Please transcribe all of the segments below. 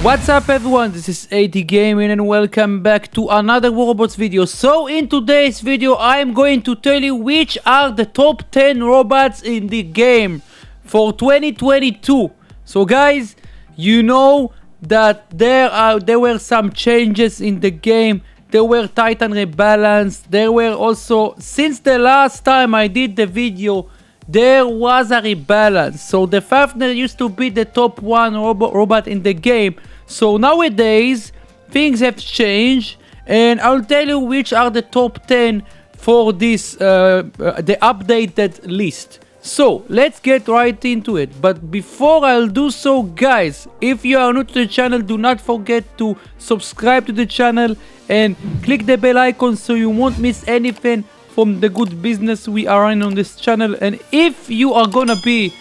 What's up everyone, this is AT Gaming and welcome back to another War Robots video. So in today's video I am going to tell you which are the top 10 robots in the game for 2022. So guys, you know that there were some changes in the game. There were Titan rebalance. There were also, since the last time I did the video, there was a rebalance. So the Fafnir used to be the top 1 robot in the game. So nowadays things have changed, and I'll tell you which are the top 10 for this the updated list. So let's get right into it. But before I'll do so, guys, if you are new to the channel, do not forget to subscribe to the channel and click the bell icon so you won't miss anything from the good business we are running on this channel. And if you are gonna be,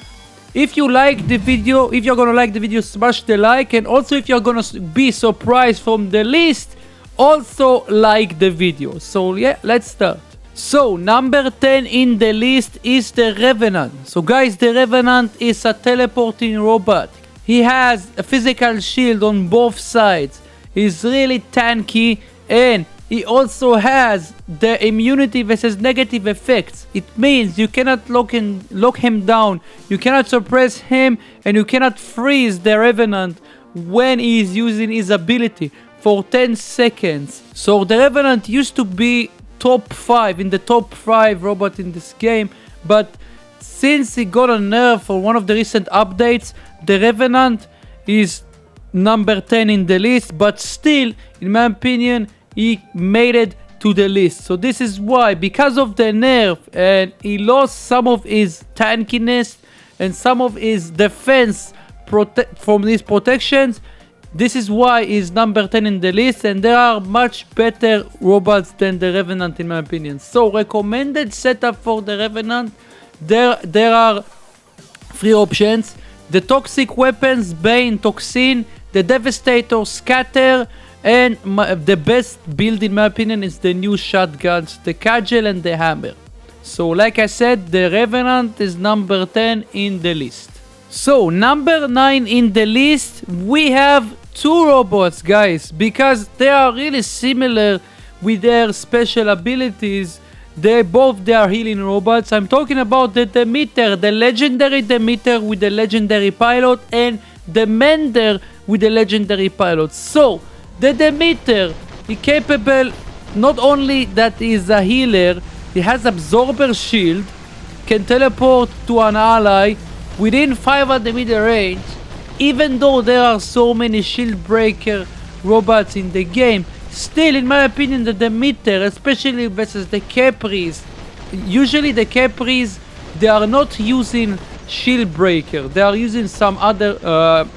if you're gonna like the video, smash the like, and also if you're gonna be surprised from the list, also like the video. So yeah, let's start. So number 10 in the list is the Revenant. So guys, the Revenant is a teleporting robot. He has a physical shield on both sides. He's really tanky, and he also has the immunity versus negative effects. It means you cannot lock him down, you cannot suppress him, and you cannot freeze the Revenant when he is using his ability for 10 seconds. So the Revenant used to be top 5 in the top 5 robot in this game, but since he got a nerf for one of the recent updates, the Revenant is number 10 in the list. But still, in my opinion, he made it to the list. So this is why, because of the nerf, and he lost some of his tankiness and some of his defense from these protections. This is why he's number 10 in the list, and there are much better robots than the Revenant in my opinion. So recommended setup for the Revenant, there are 3 options: the toxic weapons, Bane, Toxin, the Devastator, Scatter, and the best build in my opinion is the new shotguns, the Cudgel and the Hammer. So like I said, the Revenant is number 10 in the list. So number 9 in the list, we have 2 robots, guys, because they are really similar with their special abilities. They are healing robots. I'm talking about the Demeter, the legendary Demeter with the legendary pilot, and the Mender with the legendary pilot. So the Demeter is capable, not only that he is a healer, he has absorber shield, can teleport to an ally within 500 meter range. Even though there are so many shield breaker robots in the game, still in my opinion the Demeter, especially versus the Capris, usually the Capris, they are not using shield breaker, they are using some other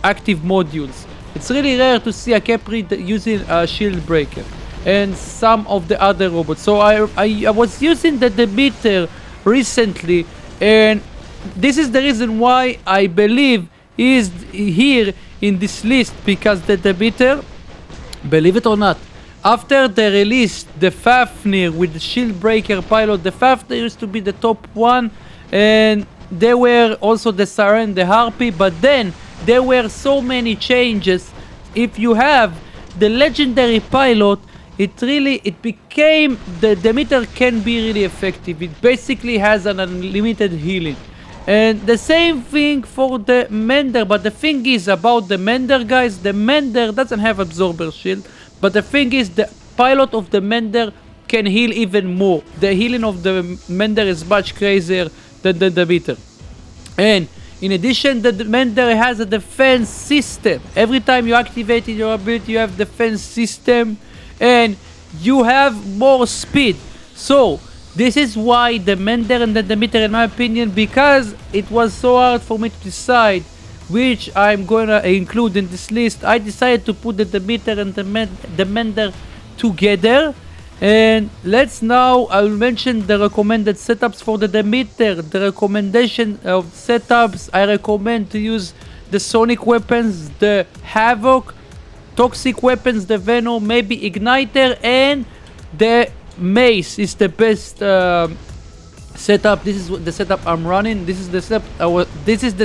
active modules. It's really rare to see a Capri using a shield breaker and some of the other robots. So I was using the Demeter recently, and this is the reason why I believe he is here in this list, because the Demeter, believe it or not, after they released the Fafnir with the shield breaker pilot, the Fafnir used to be the top 1, and there were also the Siren, the Harpy, but then there were so many changes. If you have the legendary pilot, it became, the Demeter can be really effective. It basically has an unlimited healing. And the same thing for the Mender. But the thing is about the Mender, guys, the Mender doesn't have absorber shield, but the thing is the pilot of the Mender can heal even more. The healing of the Mender is much crazier than the Demeter. And in addition, the Mender has a defense system. Every time you activate your ability, you have defense system, and you have more speed. So this is why the Mender and the Demeter, in my opinion, because it was so hard for me to decide which I'm gonna include in this list, I decided to put the Demeter and the Mender together. And I'll mention the recommended setups for the Demeter. The recommendation of setups, I recommend to use the Sonic weapons, the Havoc, Toxic weapons, the Venom, maybe Igniter, and the Mace is the best setup. This is the setup I'm running. This is the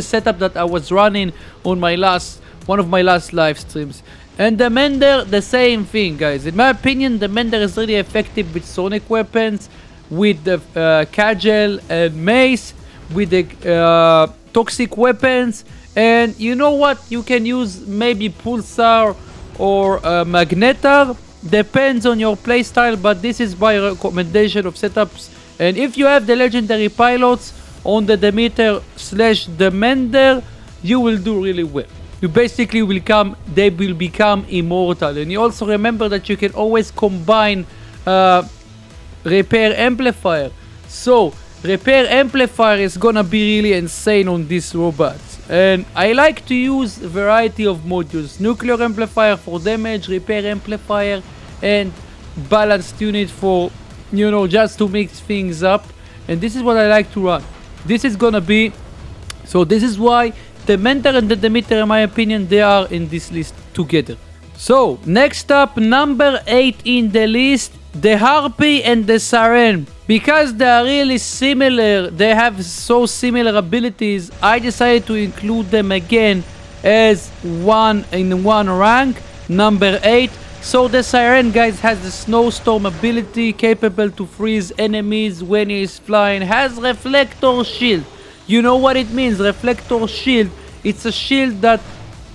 setup that I was running on my last one of my last live streams. And the Mender, the same thing, guys. In my opinion, the Mender is really effective with sonic weapons, with the cudgel and mace, with the toxic weapons. And you know what? You can use maybe Pulsar or Magnetar. Depends on your playstyle, but this is my recommendation of setups. And if you have the legendary pilots on the Demeter / the Mender, you will do really well. You basically will they will become immortal. And you also remember that you can always combine repair amplifier. So repair amplifier is gonna be really insane on these robots. And I like to use a variety of modules: nuclear amplifier for damage, repair amplifier, and balanced unit for, you know, just to mix things up. And this is what I like to run. This is gonna be, so this is why the Mender and the Demeter, in my opinion, they are in this list together. So next up, number 8 in the list, the Harpy and the Siren. Because they are really similar, they have so similar abilities, I decided to include them again as one rank, number 8. So the Siren, guys, has the snowstorm ability, capable to freeze enemies when he is flying, has reflector shield. You know what it means, reflector shield? It's a shield that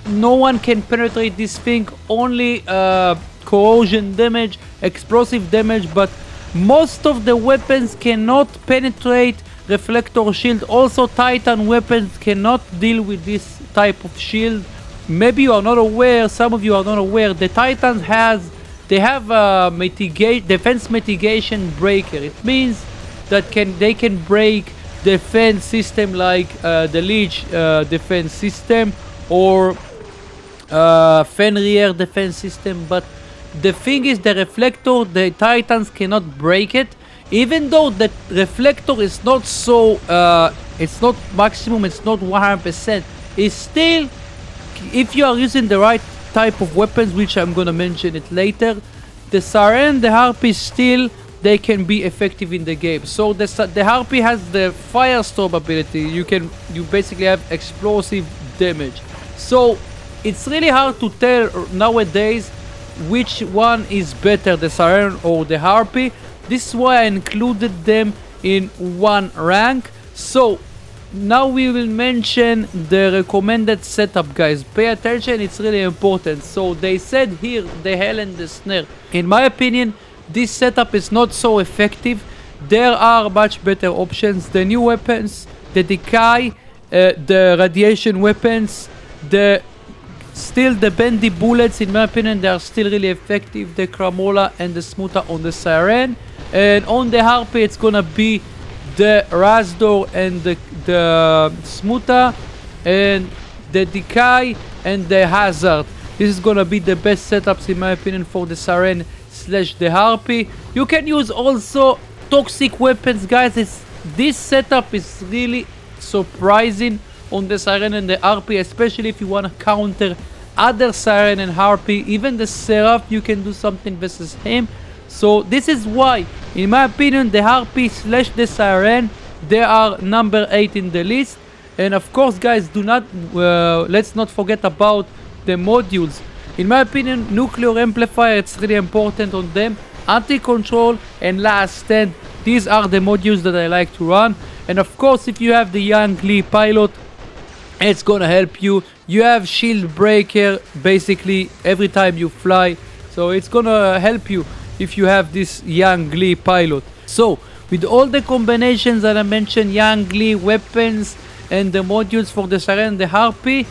no one can penetrate this thing, only corrosion damage, explosive damage, but most of the weapons cannot penetrate reflector shield. Also, Titan weapons cannot deal with this type of shield. Maybe you are not aware, some of you are not aware, the Titans have a defense mitigation breaker. It means that they can break defense system like the Leech defense system or Fenrir defense system, but the thing is, the reflector, the Titans cannot break it. Even though the reflector is not so, it's not maximum, it's not 100%, it's still, if you are using the right type of weapons, which I'm gonna mention it later, the Siren, the Harpy, still they can be effective in the game. So the Harpy has the firestorm ability. You basically have explosive damage. So it's really hard to tell nowadays which one is better, the Siren or the Harpy. This is why I included them in one rank. So now we will mention the recommended setup, guys. Pay attention, it's really important. So they said here the Hell and the Snare. In my opinion, this setup is not so effective. There are much better options. The new weapons, the decay, the radiation weapons, still the bendy bullets, in my opinion, they are still really effective. The Cramola and the Smuta on the Siren. And on the Harpy, it's gonna be the Razdor and the Smuta, and the Decay and the Hazard. This is gonna be the best setups, in my opinion, for the Siren / the Harpy. You can use also toxic weapons, guys. This setup is really surprising on the Siren and the Harpy, especially if you want to counter other Siren and Harpy. Even the Seraph, you can do something versus him. So this is why, in my opinion, the Harpy / the Siren, they are number 8 in the list. And of course, guys, let's not forget about the modules. In my opinion, nuclear amplifier, it's really important on them. Anti-control and last stand, these are the modules that I like to run. And of course, if you have the Young Lee pilot, it's gonna help you. You have shield breaker basically every time you fly, so it's gonna help you if you have this Young Lee pilot. So with all the combinations that I mentioned, Young Lee weapons and the modules for the Siren and the Harpy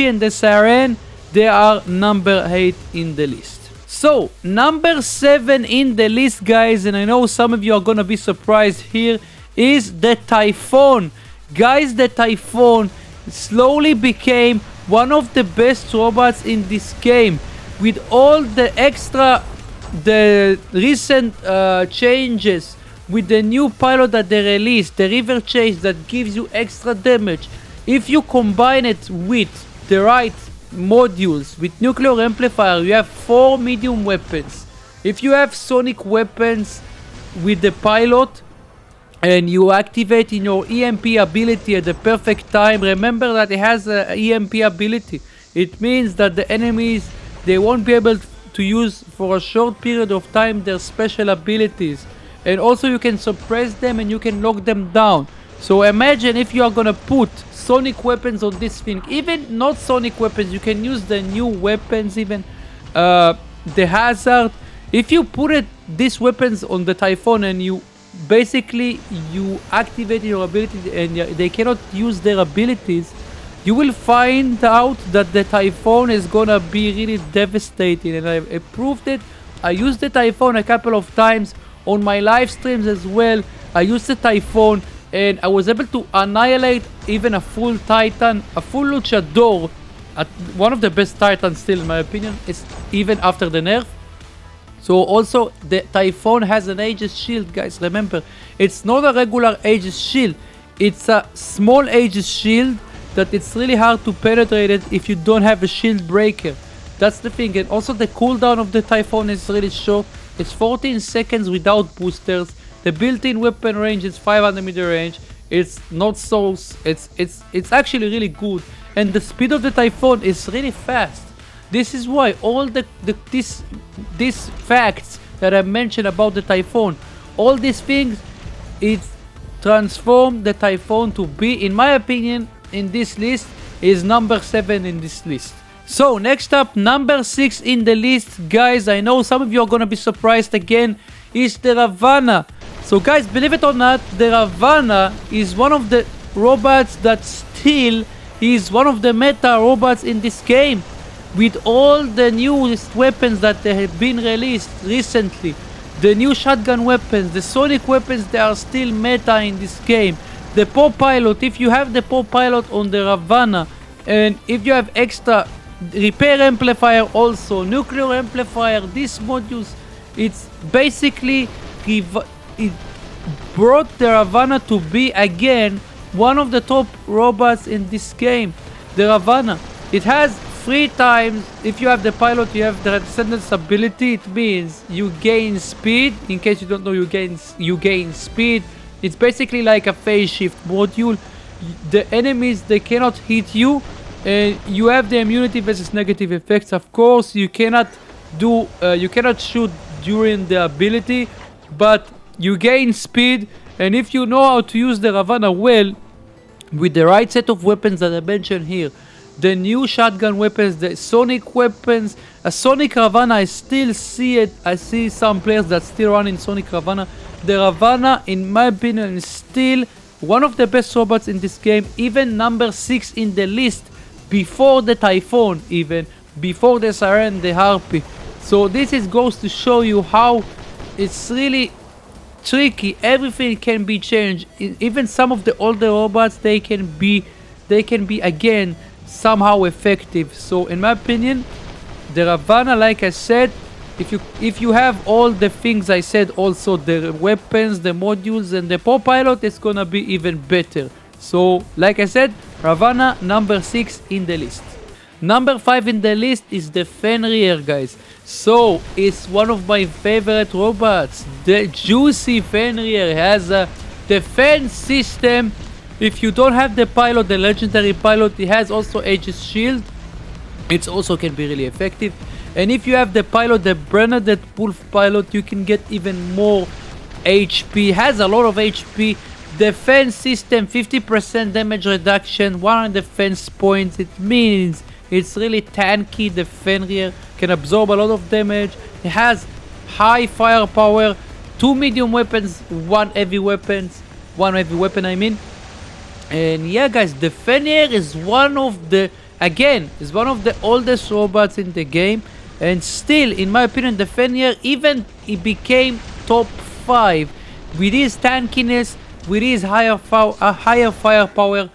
and the Siren, they are number 8 in the list. So number 7 in the list, guys, and I know some of you are gonna be surprised here, is the Typhon. Guys, the Typhon slowly became one of the best robots in this game. With all the recent changes, with the new pilot that they released, the river chase that gives you extra damage, if you combine it with the right modules, with nuclear amplifier, you have 4 medium weapons. If you have sonic weapons with the pilot, and you activate in your EMP ability at the perfect time, remember that it has an EMP ability. It means that the enemies, they won't be able to use for a short period of time their special abilities. And also you can suppress them and you can lock them down. So imagine if you are gonna put sonic weapons on this thing. Even not sonic weapons, you can use the new weapons, even the hazard. If you put these weapons on the Typhon and you basically you activate your ability and they cannot use their abilities, you will find out that the Typhon is gonna be really devastating. And I proved it. I used the Typhon a couple of times on my live streams as well. I used the Typhon and I was able to annihilate even a full Titan, a full Luchador, one of the best Titans still in my opinion, it's even after the nerf. So also the Typhon has an Aegis shield, guys. Remember, it's not a regular Aegis shield, it's a small Aegis shield that it's really hard to penetrate it if you don't have a shield breaker. That's the thing. And also the cooldown of the Typhon is really short. It's 14 seconds without boosters. The built-in weapon range is 500 meter range. It's not so, it's actually really good. And the speed of the Typhon is really fast. This is why all these facts that I mentioned about the Typhon, all these things, it transformed the Typhon to be, in my opinion, in this list, is number 7 in this list. So next up, number 6 in the list, guys, I know some of you are gonna be surprised again, is the Ravana. So guys, believe it or not, the Ravana is one of the robots that still is one of the meta robots in this game. With all the newest weapons that they have been released recently, the new shotgun weapons, the sonic weapons, they are still meta in this game. The Pilot, if you have the Pilot on the Ravana, and if you have extra repair amplifier, also nuclear amplifier, these modules, it's basically it brought the Ravana to be again one of the top robots in this game. The Ravana, it has 3 times, if you have the Pilot, you have the Transcendence ability. It means you gain speed. In case you don't know, you gain speed. It's basically like a phase shift module. The enemies, they cannot hit you, and you have the immunity versus negative effects. Of course, you cannot shoot during the ability, but you gain speed. And if you know how to use the Ravana well, with the right set of weapons that I mentioned here, the new shotgun weapons, the sonic weapons, a sonic Ravana, I still see it. I see some players that still run in sonic Ravana. The Ravana, in my opinion, is still one of the best robots in this game, even number 6 in the list, before the Typhon, even before the Siren, the Harpy. So this goes to show you how it's really tricky. Everything can be changed. Even some of the older robots, they can be again somehow effective. So in my opinion, the Ravana, like I said, if you have all the things I said, also the weapons, the modules, and the Pilot, it's gonna be even better. So like I said, Ravana number 6 in the list. Number 5 in the list is the Fenrir, guys. So it's one of my favorite robots. The juicy Fenrir has a defense system. If you don't have the Pilot, the legendary Pilot, it has also Aegis shield. It also can be really effective. And if you have the Pilot, the Bernadette Wolf Pilot, you can get even more HP. Has a lot of HP. Defense system, 50% damage reduction, 100 defense points. It means it's really tanky. The Fenrir can absorb a lot of damage. It has high firepower, 2 medium weapons, 1 heavy weapon I mean. And yeah, guys, the Fenrir is one of the oldest robots in the game, and still, in my opinion, the Fenrir, even it became top 5 with his tankiness, with his higher firepower.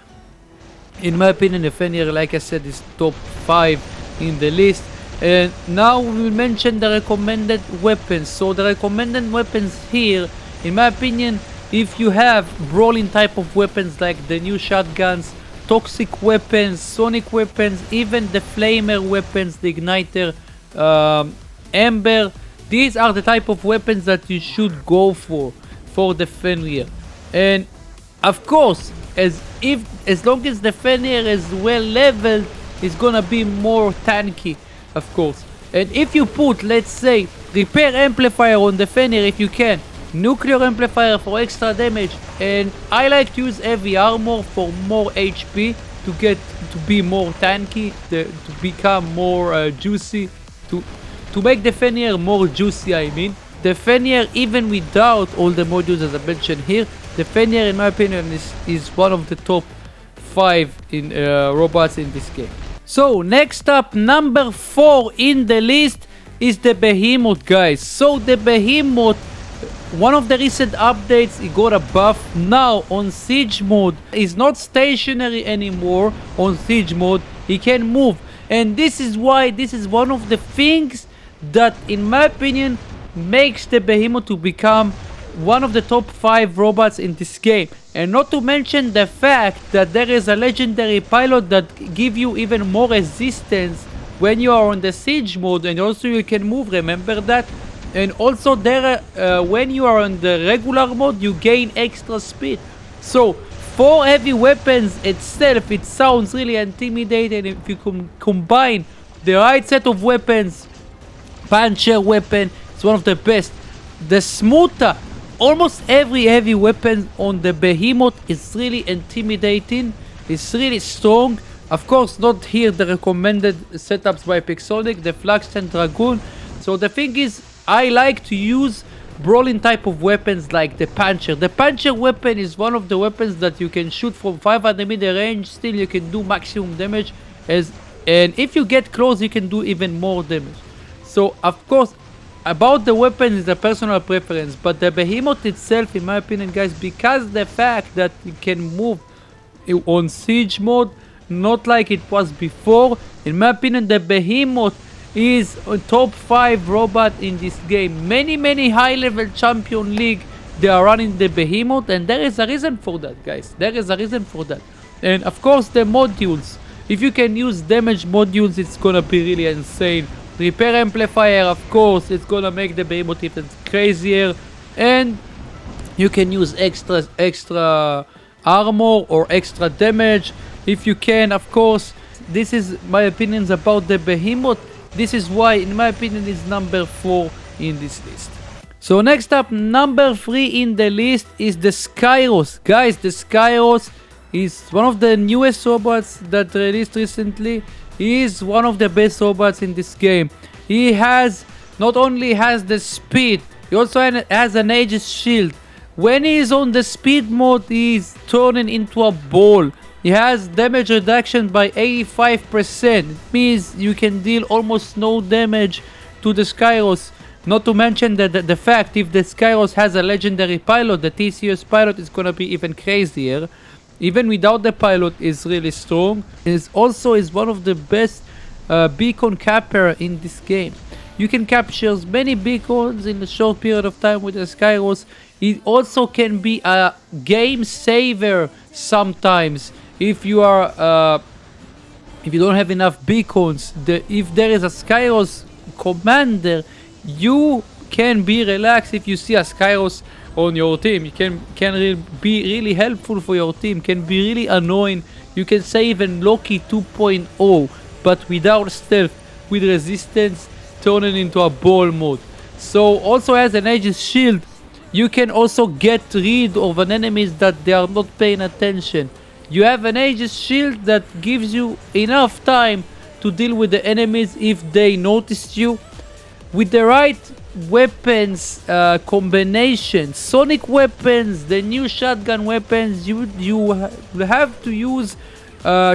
In my opinion, the Fenrir, like I said, is top 5 in the list. And now we will mention the recommended weapons. So the recommended weapons here, in my opinion, if you have brawling type of weapons like the new shotguns, toxic weapons, sonic weapons, even the flamer weapons, the igniter, ember, these are the type of weapons that you should go for the Fenrir. And of course, as long as the Fenrir is well leveled, it's gonna be more tanky, of course. And if you put, let's say, repair amplifier on the Fenrir if you can, nuclear amplifier for extra damage, and I like to use heavy armor for more HP to be more tanky, to become more juicy, to make the Fenrir more juicy, I mean. The Fenrir, even without all the modules as I mentioned here, the Fenrir in my opinion is one of the top 5 in robots in this game. So next up, number 4 in the list is the Behemoth, guys. So the Behemoth, one of the recent updates, it got a buff. Now on siege mode, is not stationary anymore. On siege mode, he can move, and this is why this is one of the things that, in my opinion, makes the Behemoth to become one of the top 5 robots in this game. And not to mention the fact that there is a legendary pilot that give you even more resistance when you are on the siege mode, and also you can move, remember that. And also there, when you are on the regular mode, you gain extra speed. So for heavy weapons itself, it sounds really intimidating. If you combine the right set of weapons, puncher weapon, it's one of the best. The smoother, almost every heavy weapon on the Behemoth is really intimidating. It's really strong. Of course, not here the recommended setups by Pixonic, the Flux and Dragoon. So the thing is, I like to use brawling type of weapons like the puncher. The puncher weapon is one of the weapons that you can shoot from 500 meter range. Still, you can do maximum damage, and if you get close, you can do even more damage. So of course, about the weapon is a personal preference, but the Behemoth itself, in my opinion, guys, because the fact that you can move on siege mode, not like it was before, in my opinion, the Behemoth is a top 5 robot in this game. Many high level champion league, they are running the Behemoth, and there is a reason for that, guys. There is a reason for that. And of course the modules, if you can use damage modules, it's gonna be really insane. Repair amplifier, of course, it's gonna make the Behemoth even crazier. And you can use extra armor or extra damage if you can, of course. This is my opinions about the Behemoth. This is why, in my opinion, is number 4 in this list. So next up, number 3 in the list is the Skyros. Guys, the Skyros is one of the newest robots that released recently. He is one of the best robots in this game. He not only has the speed, he also has an Aegis shield. When he is on the speed mode, he is turning into a ball. He has damage reduction by 85%. It means you can deal almost no damage to the Skyros. Not to mention that the fact, if the Skyros has a legendary pilot, the TCS pilot is gonna be even crazier. Even without the pilot, is really strong. It also is one of the best beacon capper in this game. You can capture many beacons in a short period of time with the Skyros. It also can be a game saver sometimes. If you are if you don't have enough beacons, if there is a Skyros commander, you can be relaxed if you see a Skyros on your team. You can be really helpful for your team, can be really annoying. You can say even Loki 2.0, but without stealth, with resistance, turning into a ball mode. So also as an Aegis shield, you can also get rid of an enemies that they are not paying attention. You have an Aegis shield that gives you enough time to deal with the enemies if they noticed you. With the right weapons combination, sonic weapons, the new shotgun weapons, you have to use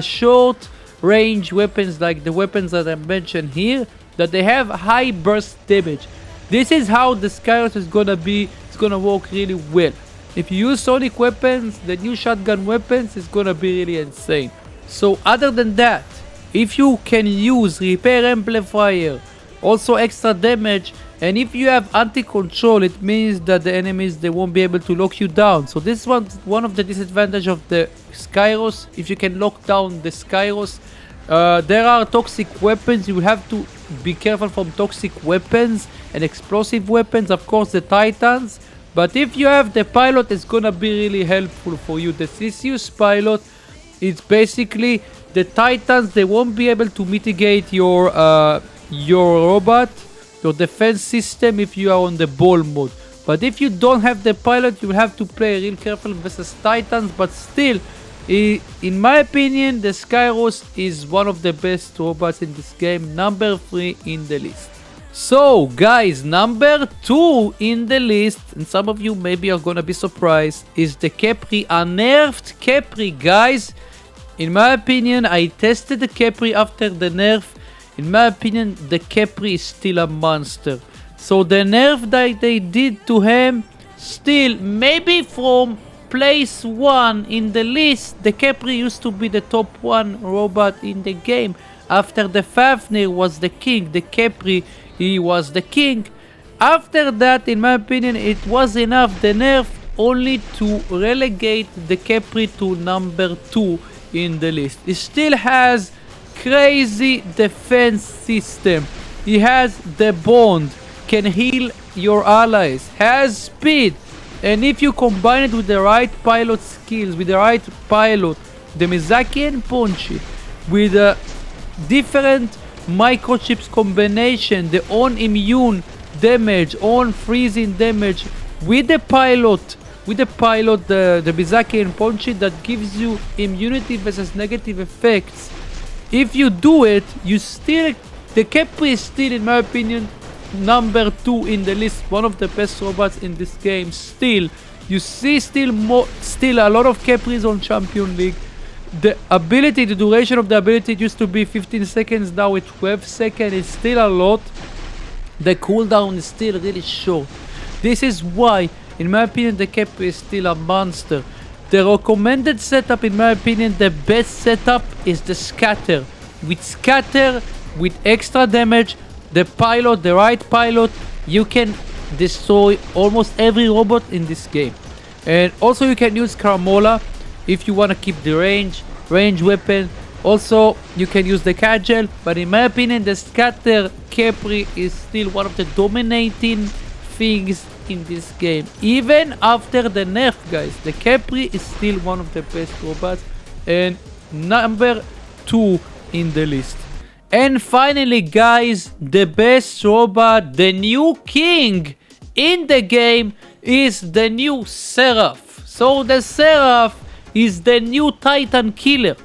short range weapons like the weapons that I mentioned here, that they have high burst damage. This is how the Skyros is gonna be. It's gonna work really well. If you use sonic weapons, the new shotgun weapons, is gonna be really insane. So other than that, if you can use repair amplifier, also extra damage, and if you have anti-control, it means that the enemies, they won't be able to lock you down. So this is one of the disadvantages of the Skyros. If you can lock down the Skyros, there are toxic weapons. You have to be careful from toxic weapons and explosive weapons, of course the Titans. But if you have the pilot, it's gonna be really helpful for you. The Theseus pilot, it's basically the Titans, they won't be able to mitigate your robot, your defense system if you are on the ball mode. But if you don't have the pilot, you have to play real careful versus Titans. But still, in my opinion, the Skyros is one of the best robots in this game, number 3 in the list. So guys, number 2 in the list, and some of you maybe are gonna be surprised, is the Capri, a nerfed Capri. Guys, in my opinion, I tested the Capri after the nerf. In my opinion, the Capri is still a monster. So the nerf that they did to him, still, maybe from place 1 in the list, the Capri used to be the top 1 robot in the game. After the Fenrir was the king, the Capri, he was the king. After that, in my opinion, it was enough, the nerf, only to relegate the Capri to number 2 in the list. It still has crazy defense system. He has the bond, can heal your allies, has speed, and if you combine it with the right pilot skills, with the right pilot, the Mizaki and Ponchi, with a different microchips combination, the on immune damage, on freezing damage, with the pilot, the Mizaki and Ponchi, that gives you immunity versus negative effects. If you do it, you still, the Capri is still, in my opinion, number 2 in the list, one of the best robots in this game. Still, you see still a lot of Capris on Champion League. The ability, the duration of the ability used to be 15 seconds, now it's 12 seconds. It's still a lot. The cooldown is still really short. This is why, in my opinion, the Capri is still a monster. The recommended setup, in my opinion, the best setup is the Scatter. With Scatter, with extra damage, the pilot, the right pilot, you can destroy almost every robot in this game. And also you can use Carmola if you want to keep the range weapon. Also you can use the Cudgel, but in my opinion the Scatter Capri is still one of the dominating things in this game. Even after the nerf, guys, the Capri is still one of the best robots and number 2 in the list. And finally, guys, the best robot, the new king in the game, is the new Seraph. So the Seraph is the new Titan killer.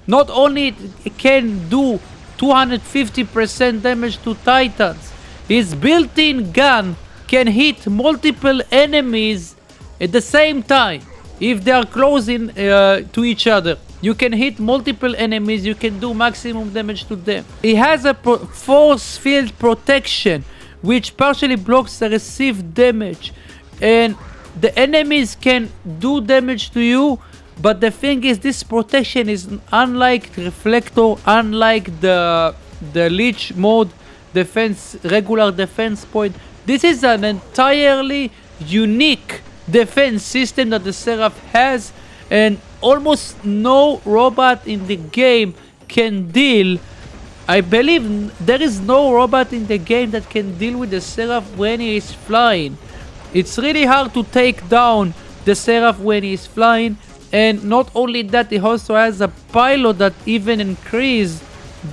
Not only it can do 250% damage to Titans, his built-in gun can hit multiple enemies at the same time if they are close to each other. You can hit multiple enemies, you can do maximum damage to them. It has a force field protection, which partially blocks the received damage. And the enemies can do damage to you, but the thing is, this protection is unlike Reflector, unlike the Leech mode defense, regular defense point. This is an entirely unique defense system that the Seraph has, and almost no robot in the game can deal. I believe there is no robot in the game that can deal with the Seraph when he is flying. It's really hard to take down the Seraph when he is flying. And not only that, it also has a pilot that even increases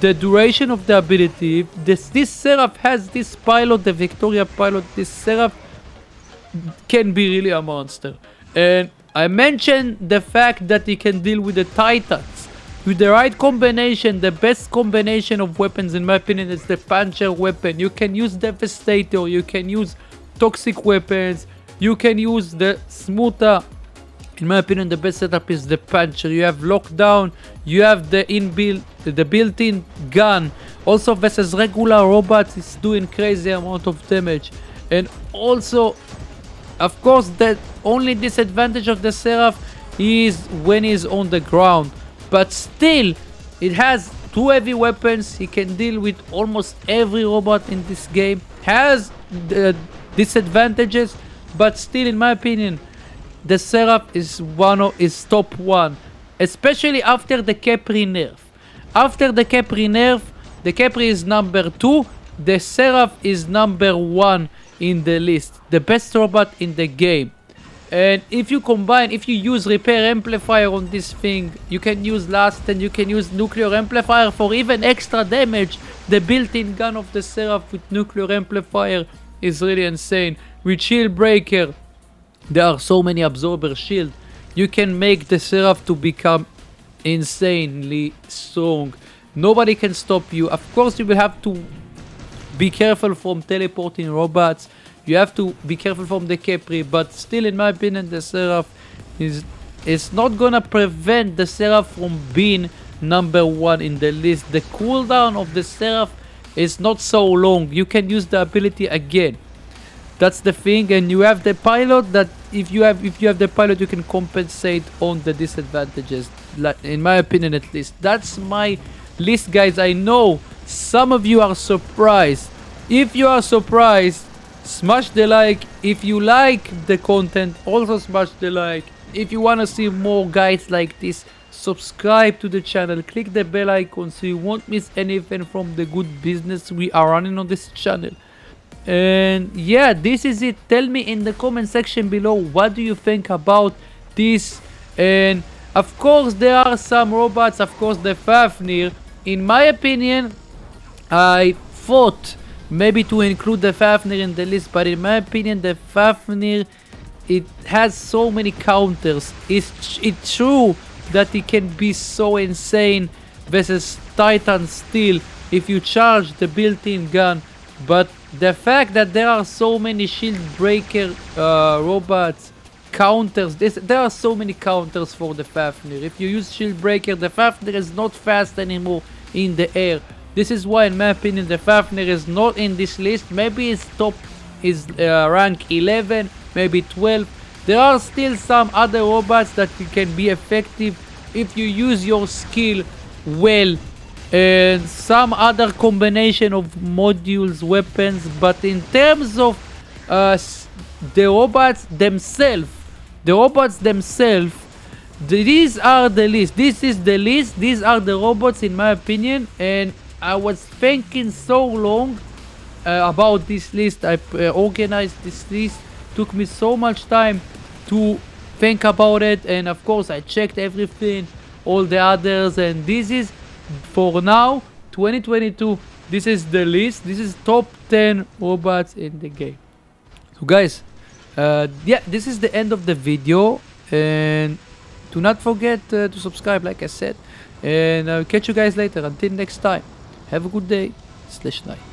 the duration of the ability. If this Seraph has this pilot, the Victoria pilot, this Seraph can be really a monster. And I mentioned the fact that he can deal with the Titans. With the right combination, the best combination of weapons in my opinion is the Puncher weapon. You can use Devastator, you can use Toxic weapons, you can use the Smoother. In my opinion, the best setup is the Puncher. You have Lockdown, you have the built-in gun. Also versus regular robots, it's doing crazy amount of damage. And also, of course, the only disadvantage of the Seraph is when he's on the ground. But still, it has 2 heavy weapons. He can deal with almost every robot in this game. Has the disadvantages, but still, in my opinion, the Seraph is top 1. Especially after the Capri nerf. After the Capri nerf, the Capri is number 2. The Seraph is number 1 in the list. The best robot in the game. And if you combine, if you use repair amplifier on this thing, you can use last, and you can use nuclear amplifier for even extra damage. The built-in gun of the Seraph with nuclear amplifier is really insane. With shield breaker, there are so many absorber shield. You can make the Seraph to become insanely strong. Nobody can stop you. Of course, you will have to be careful from teleporting robots. You have to be careful from the Capri, but still, in my opinion, the Seraph is not gonna prevent the Seraph from being #1 in the list. The cooldown of the Seraph is not so long. You can use the ability again. That's the thing, and you have the pilot that if you have the pilot, you can compensate on the disadvantages. In my opinion, at least. That's my list, guys. I know some of you are surprised. If you are surprised, smash the like. If you like the content, also smash the like. If you want to see more guides like this, subscribe to the channel, click the bell icon so you won't miss anything from the good business we are running on this channel. And yeah, this is it. Tell me in the comment section below, what do you think about this? And of course, there are some robots, of course, the Fenrir. In my opinion, I thought maybe to include the Fenrir in the list, but in my opinion, the Fenrir, it has so many counters. It's true that it can be so insane versus Titan still if you charge the built-in gun, but the fact that there are so many shield breaker robots counters, there are so many counters for the Fenrir. If you use shield breaker, the Fenrir is not fast anymore in the air. This is why, in my opinion, the Fenrir is not in this list. Maybe it's top is rank 11, maybe 12. There are still some other robots that can be effective if you use your skill well, and some other combination of modules, weapons. But in terms of the robots themselves, these are the list. This is the list. These are the robots, in my opinion. And I was thinking so long about this list. I organized this list. Took me so much time to think about it, and of course I checked everything, all the others, and this is for now 2022. This is the list. This is top 10 robots in the game. So guys, yeah, this is the end of the video, and do not forget to subscribe, like I said, and I'll catch you guys later. Until next time, have a good day / night.